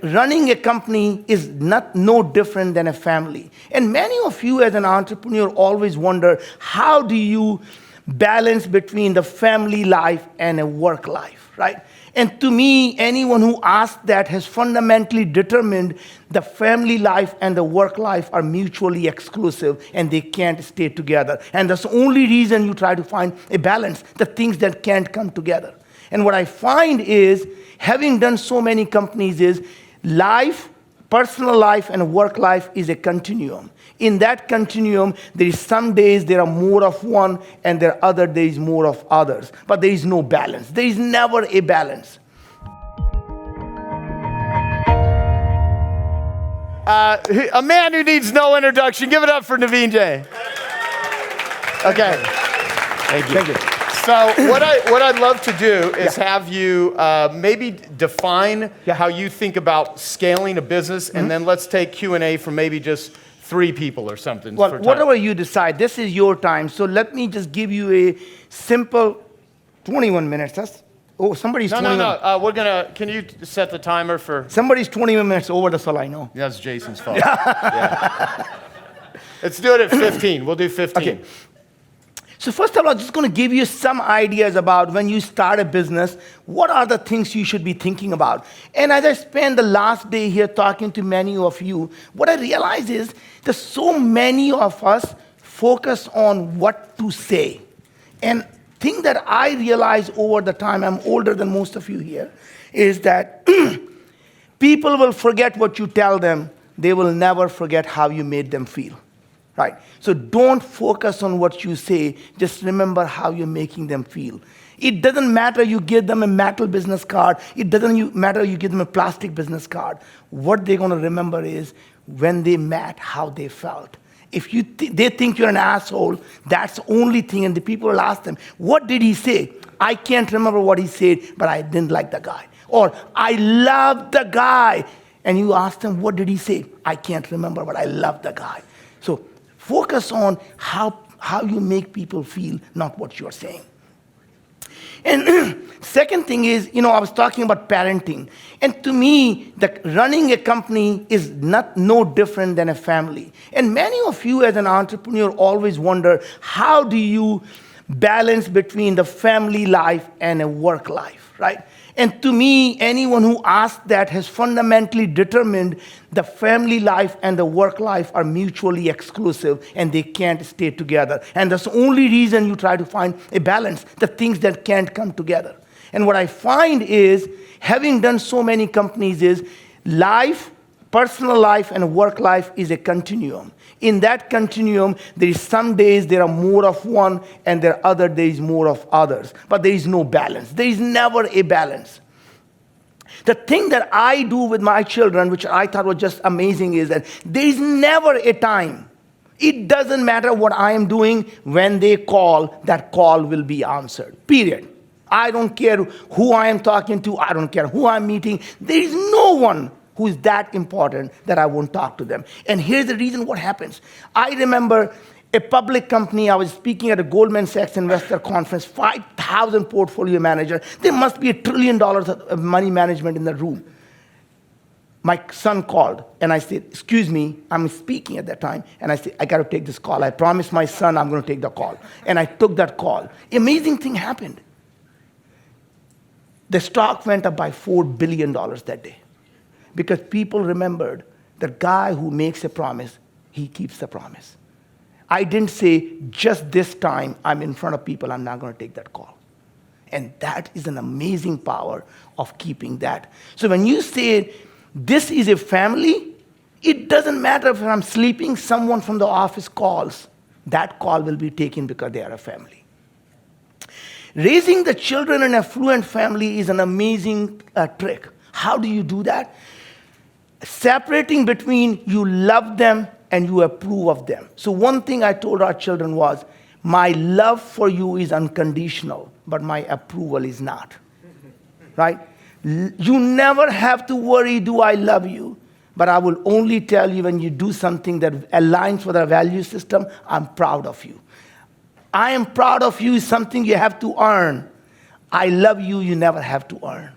Running a company is no different than a family. And many of you as an entrepreneur always wonder, how do you balance between the family life and a work life, right? And to me, anyone who asks that has fundamentally determined the family life and the work life are mutually exclusive and they can't stay together. And that's the only reason you try to find a balance, the things that can't come together. And what I find is, having done so many companies, is life, personal life and work life is a continuum. In that continuum, there is some days there are more of one and there are other days more of others. But there is no balance. There is never a balance. A man who needs no introduction. Give it up for Naveen Jain. Okay. Thank you. Thank you. So what I'd love to do is have you maybe define how you think about scaling a business, and then let's take Q&A from maybe just 3 people or something. Well, whatever you decide, this is your time. So let me just give you a simple 21 minutes. Somebody's 21. No. We're gonna. Can you set the timer for? Somebody's 21 minutes over. That's all I know. That's Jason's fault. Yeah. Let's do it at 15. We'll do 15. Okay. So first of all, I'm just going to give you some ideas about when you start a business, what are the things you should be thinking about. And as I spent the last day here talking to many of you, what I realize is that so many of us focus on what to say. And thing that I realized over the time, I'm older than most of you here, is that people will forget what you tell them. They will never forget how you made them feel. Right? So don't focus on what you say. Just remember how you're making them feel. It doesn't matter you give them a metal business card. It doesn't matter you give them a plastic business card. What they're going to remember is when they met, how they felt. If they think you're an asshole, that's the only thing. And the people will ask them, what did he say? I can't remember what he said, but I didn't like the guy. Or I love the guy. And you ask them, what did he say? I can't remember, but I love the guy. So focus on how you make people feel, not what you're saying. And second thing is, I was talking about parenting. And to me, running a company is no different than a family. And many of you as an entrepreneur always wonder, how do you balance between the family life and a work life, right? And to me, anyone who asks that has fundamentally determined the family life and the work life are mutually exclusive and they can't stay together. And that's the only reason you try to find a balance, the things that can't come together. And what I find is, having done so many companies, is life, personal life and work life is a continuum. In that continuum, there is some days there are more of one and there are other days more of others. But there is no balance. There is never a balance. The thing that I do with my children, which I thought was just amazing, is that there is never a time. It doesn't matter what I am doing. When they call, that call will be answered. Period. I don't care who I am talking to. I don't care who I'm meeting. There is no one who is that important that I won't talk to them. And here's the reason what happens. I remember a public company, I was speaking at a Goldman Sachs investor conference, 5,000 portfolio manager. There must be $1 trillion of money management in the room. My son called and I said, excuse me, I'm speaking at that time. And I said, I got to take this call. I promised my son I'm going to take the call. And I took that call. Amazing thing happened. The stock went up by $4 billion that day. Because people remembered the guy who makes a promise, he keeps the promise. I didn't say, just this time I'm in front of people, I'm not going to take that call. And that is an amazing power of keeping that. So when you say, this is a family, it doesn't matter if I'm sleeping, someone from the office calls. That call will be taken because they are a family. Raising the children in an affluent family is an amazing trick. How do you do that? Separating between you love them and you approve of them. So one thing I told our children was, my love for you is unconditional, but my approval is not. Right? You never have to worry, do I love you? But I will only tell you when you do something that aligns with our value system, I'm proud of you. I am proud of you is something you have to earn. I love you, you never have to earn.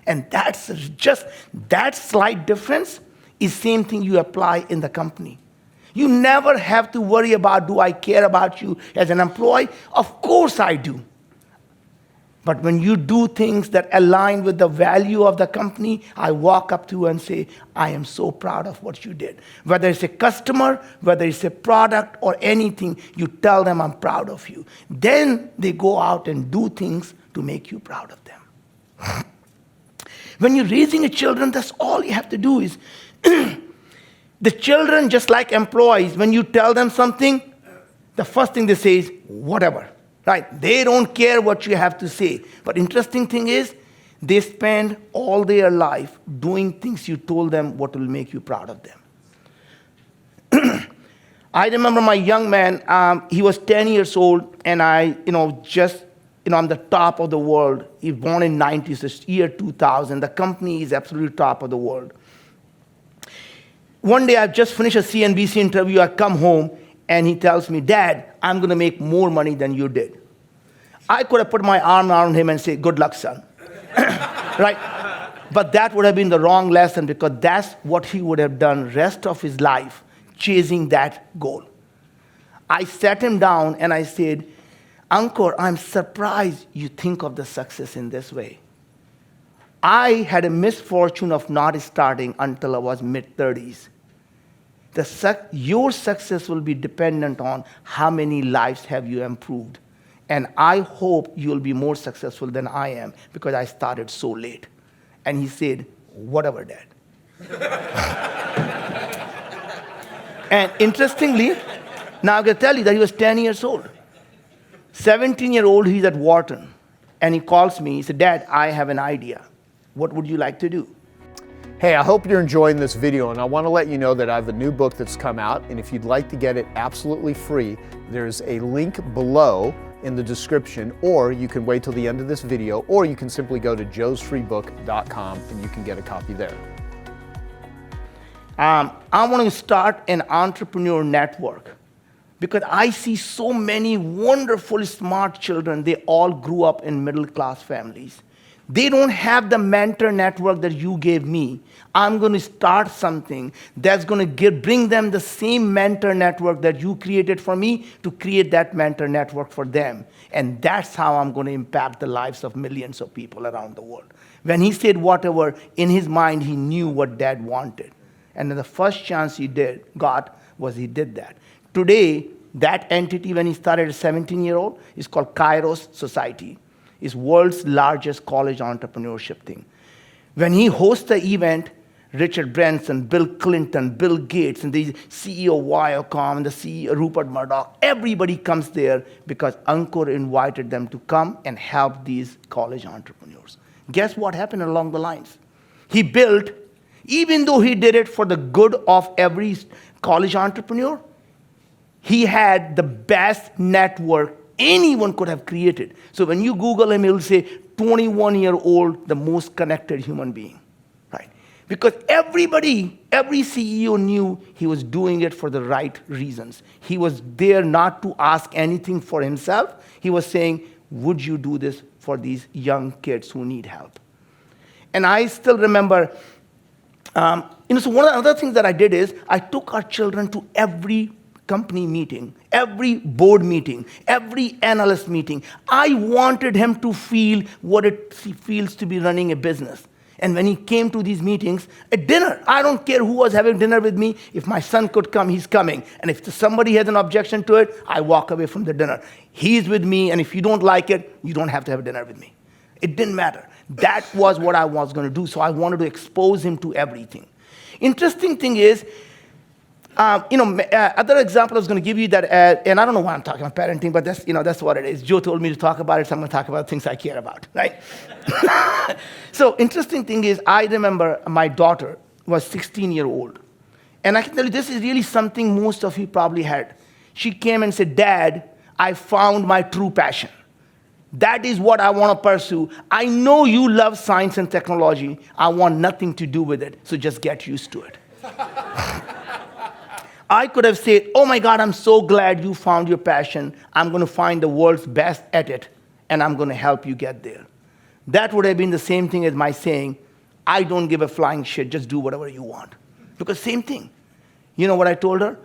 And that's just that slight difference is same thing you apply in the company. You never have to worry about, do I care about you as an employee? Of course I do. But when you do things that align with the value of the company, I walk up to you and say, I am so proud of what you did. Whether it's a customer, whether it's a product or anything, you tell them I'm proud of you. Then they go out and do things to make you proud of them. When you're raising a children, that's all you have to do is, the children, just like employees, when you tell them something, the first thing they say is, whatever. Right? They don't care what you have to say. But interesting thing is, they spend all their life doing things you told them what will make you proud of them. I remember my young man, he was 10 years old, and I'm the top of the world. He was born in 90s, this year 2000. The company is absolutely top of the world. One day, I've just finished a CNBC interview. I come home, and he tells me, Dad, I'm going to make more money than you did. I could have put my arm around him and say, good luck, son. Right? But that would have been the wrong lesson, because that's what he would have done rest of his life, chasing that goal. I sat him down and I said, Uncle, I'm surprised you think of the success in this way. I had a misfortune of not starting until I was mid-30s. Your success will be dependent on how many lives have you improved. And I hope you'll be more successful than I am, because I started so late. And he said, whatever, Dad. And interestingly, now I'm going to tell you that he was 10 years old. 17-year-old, he's at Wharton. And he calls me, he said, Dad, I have an idea. What would you like to do? Hey, I hope you're enjoying this video, and I want to let you know that I have a new book that's come out, and if you'd like to get it absolutely free, there's a link below in the description, or you can wait till the end of this video, or you can simply go to joesfreebook.com and you can get a copy there. I want to start an entrepreneur network, because I see so many wonderful, smart children. They all grew up in middle-class families. They don't have the mentor network that you gave me. I'm going to start something that's going to bring them the same mentor network that you created for me, to create that mentor network for them. And that's how I'm going to impact the lives of millions of people around the world. When he said whatever, in his mind, he knew what Dad wanted. And then the first chance he got was he did that. Today, that entity, when he started as a 17-year-old, is called Kairos Society. It's world's largest college entrepreneurship thing. When he hosts the event, Richard Branson, Bill Clinton, Bill Gates, and the CEO of Viacom, and the CEO Rupert Murdoch, everybody comes there because Ankur invited them to come and help these college entrepreneurs. Guess what happened along the lines? He built, even though he did it for the good of every college entrepreneur, he had the best network anyone could have created. So when you Google him, he'll say 21-year-old, the most connected human being, right? Because every CEO knew he was doing it for the right reasons. He was there not to ask anything for himself. He was saying, would you do this for these young kids who need help? And I still remember, so one of the other things that I did is I took our children to every company meeting, every board meeting, every analyst meeting. I wanted him to feel what it feels to be running a business. And when he came to these meetings, at dinner, I don't care who was having dinner with me. If my son could come, he's coming. And if somebody has an objection to it, I walk away from the dinner. He's with me, and if you don't like it, you don't have to have dinner with me. It didn't matter. That was what I was going to do, so I wanted to expose him to everything. Interesting thing is, other example I was going to give you that, and I don't know why I'm talking about parenting, but that's what it is. Joe told me to talk about it, so I'm going to talk about things I care about, right? So interesting thing is, I remember my daughter was 16-year-old, and I can tell you this is really something most of you probably had. She came and said, Dad, I found my true passion. That is what I want to pursue. I know you love science and technology. I want nothing to do with it, so just get used to it. I could have said, oh my God, I'm so glad you found your passion. I'm going to find the world's best at it, and I'm going to help you get there. That would have been the same thing as my saying, I don't give a flying shit, just do whatever you want. Because same thing. You know what I told her?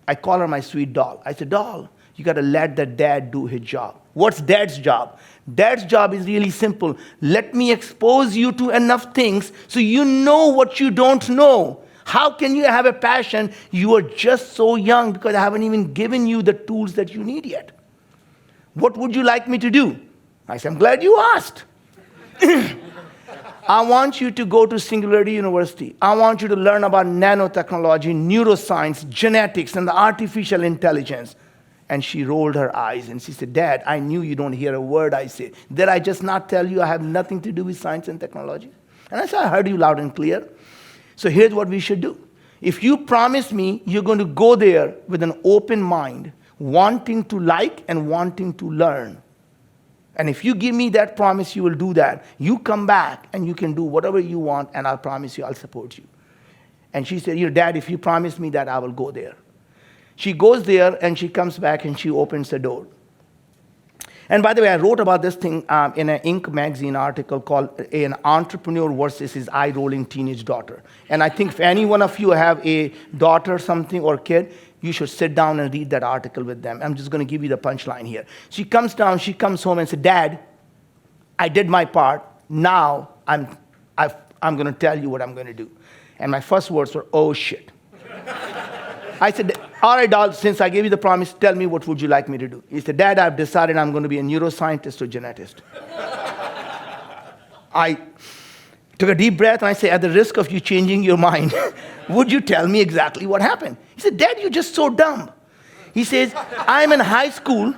I call her my sweet doll. I said, doll, you got to let the dad do his job. What's dad's job? Dad's job is really simple. Let me expose you to enough things so you know what you don't know. How can you have a passion? You are just so young because I haven't even given you the tools that you need yet. What would you like me to do? I said, I'm glad you asked. I want you to go to Singularity University. I want you to learn about nanotechnology, neuroscience, genetics, and the artificial intelligence. And she rolled her eyes and she said, Dad, I knew you don't hear a word I say. Did I just not tell you I have nothing to do with science and technology? And I said, I heard you loud and clear. So here's what we should do. If you promise me you're going to go there with an open mind, wanting to like and wanting to learn, and if you give me that promise, you will do that. You come back and you can do whatever you want, and I'll promise you I'll support you. And she said, Dad, if you promise me that, I will go there. She goes there and she comes back and she opens the door. And by the way, I wrote about this thing in an Inc. magazine article called An Entrepreneur versus His Eye-Rolling Teenage Daughter. And I think if any one of you have a daughter, something, or kid, you should sit down and read that article with them. I'm just going to give you the punchline here. She comes down, she comes home and said, Dad, I did my part. Now I'm going to tell you what I'm going to do. And my first words were, oh, shit. I said, all right, doll, since I gave you the promise, tell me what would you like me to do? He said, Dad, I've decided I'm going to be a neuroscientist or geneticist. I took a deep breath and I said, at the risk of you changing your mind, would you tell me exactly what happened? He said, Dad, you're just so dumb. He says, I'm in high school.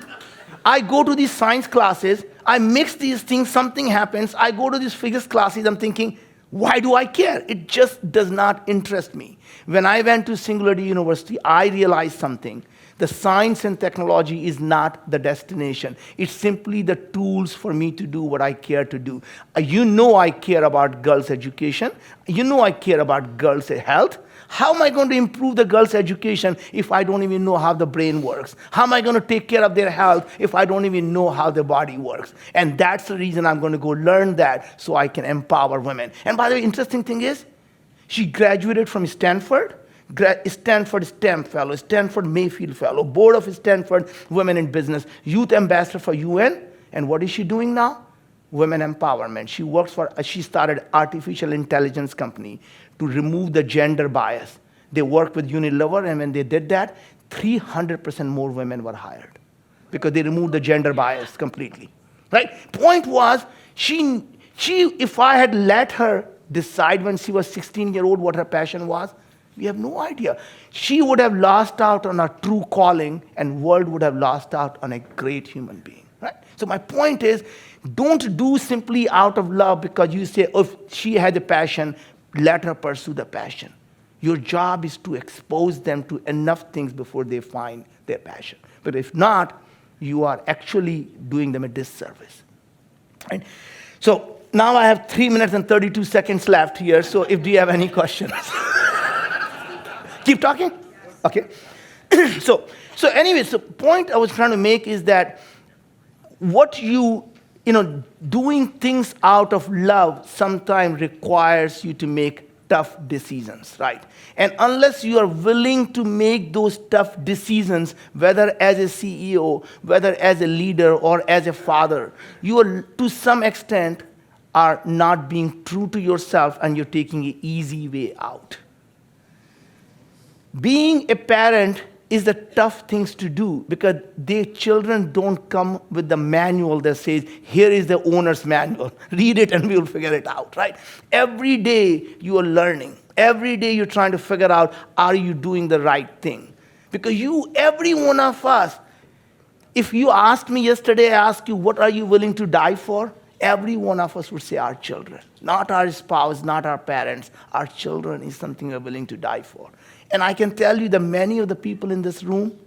I go to these science classes. I mix these things. Something happens. I go to these physics classes. I'm thinking, why do I care? It just does not interest me. When I went to Singularity University, I realized something. The science and technology is not the destination. It's simply the tools for me to do what I care to do. You know I care about girls' education. You know I care about girls' health. How am I going to improve the girls' education if I don't even know how the brain works? How am I going to take care of their health if I don't even know how their body works? And that's the reason I'm going to go learn that so I can empower women. And by the way, interesting thing is, she graduated from Stanford, Stanford STEM Fellow, Stanford Mayfield Fellow, Board of Stanford Women in Business, Youth Ambassador for UN. And what is she doing now? Women empowerment. She started artificial intelligence company to remove the gender bias. They worked with Unilever, and when they did that, 300% more women were hired because they removed the gender bias completely. Right? Point was, she if I had let her decide when she was 16-year-old what her passion was, we have no idea. She would have lost out on her true calling, and world would have lost out on a great human being. Right? So my point is, don't do simply out of love because you say, if she had a passion, let her pursue the passion. Your job is to expose them to enough things before they find their passion. But if not, you are actually doing them a disservice. Right? So now I have 3 minutes and 32 seconds left here, so if do you have any questions? Keep talking? Okay. So anyways, the point I was trying to make is that doing things out of love sometimes requires you to make tough decisions, right? And unless you are willing to make those tough decisions, whether as a CEO, whether as a leader, or as a father, you are, to some extent, are not being true to yourself, and you're taking an easy way out. Being a parent is the tough things to do because their children don't come with the manual that says, here is the owner's manual. Read it and we'll figure it out, right? Every day you are learning. Every day you're trying to figure out, are you doing the right thing? Because every one of us, if you asked me yesterday, I asked you, what are you willing to die for? Every one of us would say our children. Not our spouse, not our parents. Our children is something we're willing to die for. And I can tell you that many of the people in this room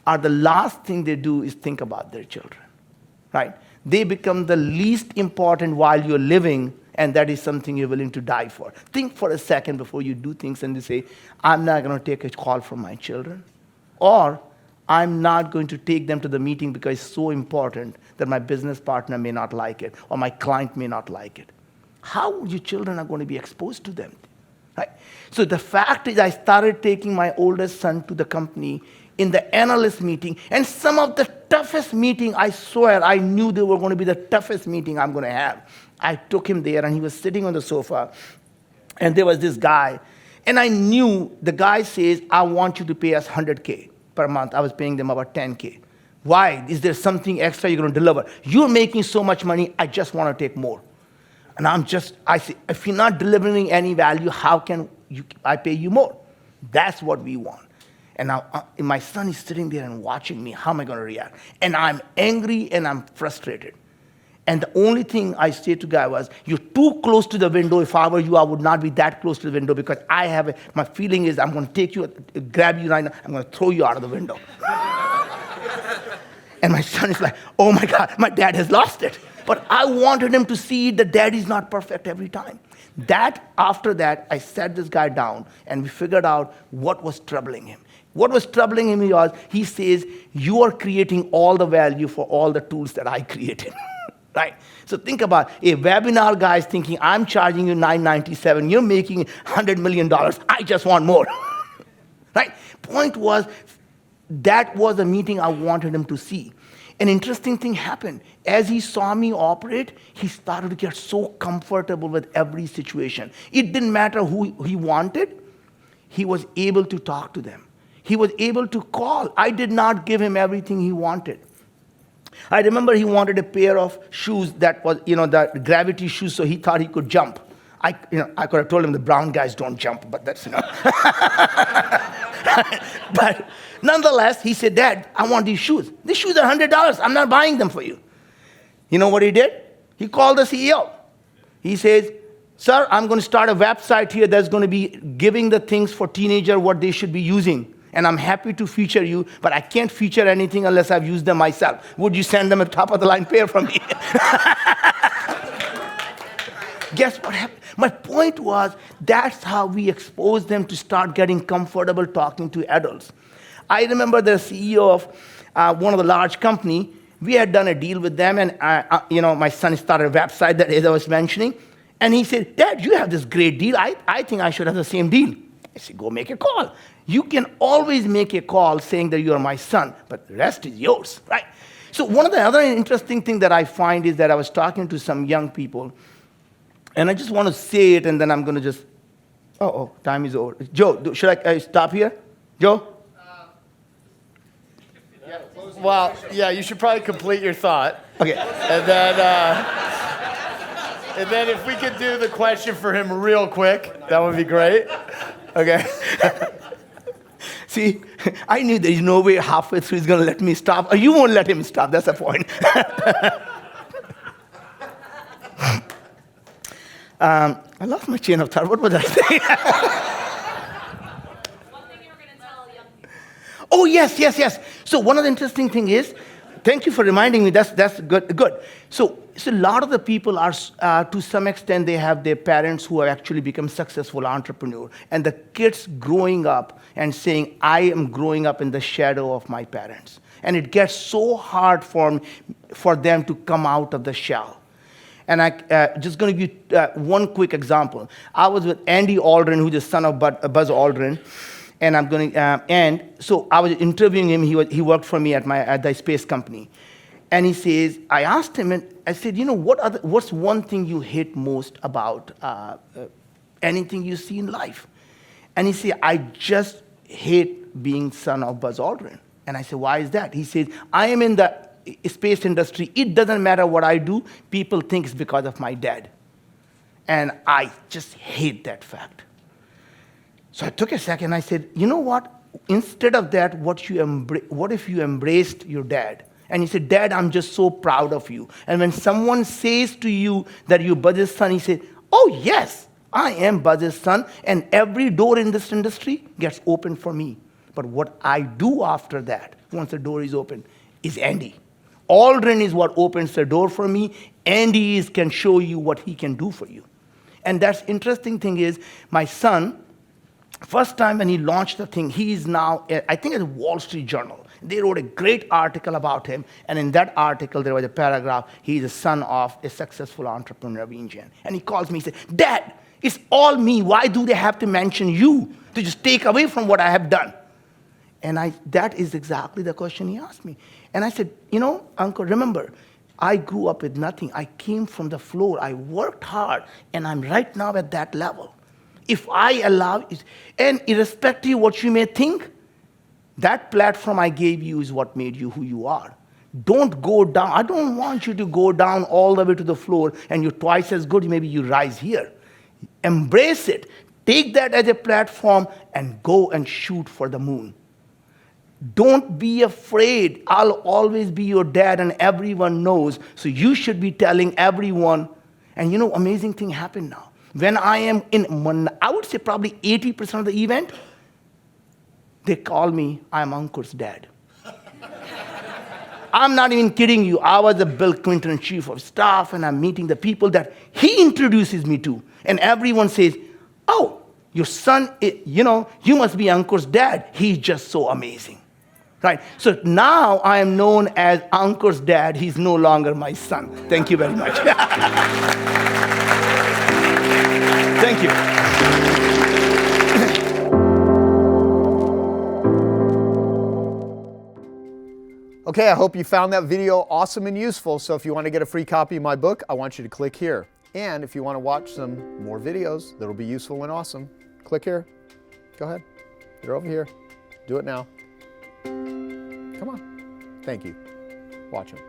are the last thing they do is think about their children, right? They become the least important while you're living, and that is something you're willing to die for. Think for a second before you do things and you say, I'm not going to take a call from my children. Or I'm not going to take them to the meeting because it's so important that my business partner may not like it or my client may not like it. How your children are going to be exposed to them? Right? So the fact is I started taking my oldest son to the company in the analyst meeting, and some of the toughest meeting, I swear, I knew they were going to be the toughest meeting I'm going to have. I took him there, and he was sitting on the sofa, and there was this guy, and I knew the guy says, I want you to pay us $100K per month. I was paying them about $10K. Why? Is there something extra you're going to deliver? You're making so much money, I just want to take more. And I say, if you're not delivering any value, how can I pay you more? That's what we want. And now my son is sitting there and watching me. How am I going to react? And I'm angry and I'm frustrated. And the only thing I say to the guy was, you're too close to the window. If I were you, I would not be that close to the window because my feeling is I'm going to take you, grab you right now, I'm going to throw you out of the window. And my son is like, oh my God, my dad has lost it. But I wanted him to see that daddy's not perfect every time. After that, I sat this guy down and we figured out what was troubling him. What was troubling him was, he says, you are creating all the value for all the tools that I created. Right? So think about a webinar guy is thinking, I'm charging you $997, you're making $100 million, I just want more. Right? Point was, that was a meeting I wanted him to see. An interesting thing happened. As he saw me operate, he started to get so comfortable with every situation. It didn't matter who he wanted, he was able to talk to them. He was able to call. I did not give him everything he wanted. I remember he wanted a pair of shoes that was, the gravity shoes, so he thought he could jump. I could have told him the brown guys don't jump, but that's, But nonetheless, he said, Dad, I want these shoes. These shoes are $100. I'm not buying them for you. You know what he did? He called the CEO. He says, sir, I'm going to start a website here that's going to be giving the things for teenagers what they should be using. And I'm happy to feature you, but I can't feature anything unless I've used them myself. Would you send them a top-of-the-line pair from me? Guess what happened? My point was, that's how we expose them to start getting comfortable talking to adults. I remember the CEO of one of the large company. We had done a deal with them, and my son started a website that as I was mentioning. And he said, Dad, you have this great deal. I think I should have the same deal. I said, go make a call. You can always make a call saying that you are my son, but the rest is yours, right? So one of the other interesting things that I find is that I was talking to some young people, and I just want to say it, and then I'm going to just, time is over. Joe, should I stop here? Joe? Well, yeah, you should probably complete your thought. Okay. And then if we could do the question for him real quick, that would be great. Okay. See, I knew there's no way halfway through he's going to let me stop. Or you won't let him stop. That's the point. I lost my chain of thought. What was I saying? One thing you were going to tell young people. Oh, yes. So one of the interesting things is, thank you for reminding me. That's good. So a lot of the people are, to some extent, they have their parents who have actually become successful entrepreneurs. And the kids growing up and saying, I am growing up in the shadow of my parents. And it gets so hard for them to come out of the shell. And I just going to give one quick example. I was with Andy Aldrin, who's the son of Buzz Aldrin. And so I was interviewing him. He worked for me at the space company. And he says, I asked him, and I said, what's one thing you hate most about anything you see in life? And he said, I just hate being son of Buzz Aldrin. And I said, why is that? He says, I am in the space industry. It doesn't matter what I do. People think it's because of my dad. And I just hate that fact. So I took a second. I said, you know what? Instead of that, what if you embraced your dad? And he said, Dad, I'm just so proud of you. And when someone says to you that you're Buzz's son, he said, oh, yes, I am Buzz's son. And every door in this industry gets opened for me. But what I do after that, once the door is open, is Andy. Aldrin is what opens the door for me. Andy can show you what he can do for you. And that's interesting thing is, my son, first time when he launched the thing, he is now, I think, at the Wall Street Journal. They wrote a great article about him, and in that article there was a paragraph, he's the son of a successful entrepreneur, Naveen Jain. And he calls me, he said, Dad, it's all me. Why do they have to mention you to just take away from what I have done? And that is exactly the question he asked me. And I said, Uncle, remember, I grew up with nothing. I came from the floor. I worked hard, and I'm right now at that level. If I allow it, and irrespective of what you may think, that platform I gave you is what made you who you are. Don't go down. I don't want you to go down all the way to the floor and you're twice as good, maybe you rise here. Embrace it. Take that as a platform and go and shoot for the moon. Don't be afraid. I'll always be your dad and everyone knows. So you should be telling everyone. And amazing thing happened now. When I am I would say probably 80% of the event, they call me, I'm Ankur's dad. I'm not even kidding you. I was the Bill Clinton chief of staff, and I'm meeting the people that he introduces me to. And everyone says, oh, your son, you must be Ankur's dad. He's just so amazing. Right? So now I am known as Ankur's dad. He's no longer my son. Thank you very much. Thank you. Okay, I hope you found that video awesome and useful. So if you want to get a free copy of my book, I want you to click here. And if you want to watch some more videos that'll be useful and awesome, click here. Go ahead. They're over here. Do it now. Come on. Thank you. Watch them.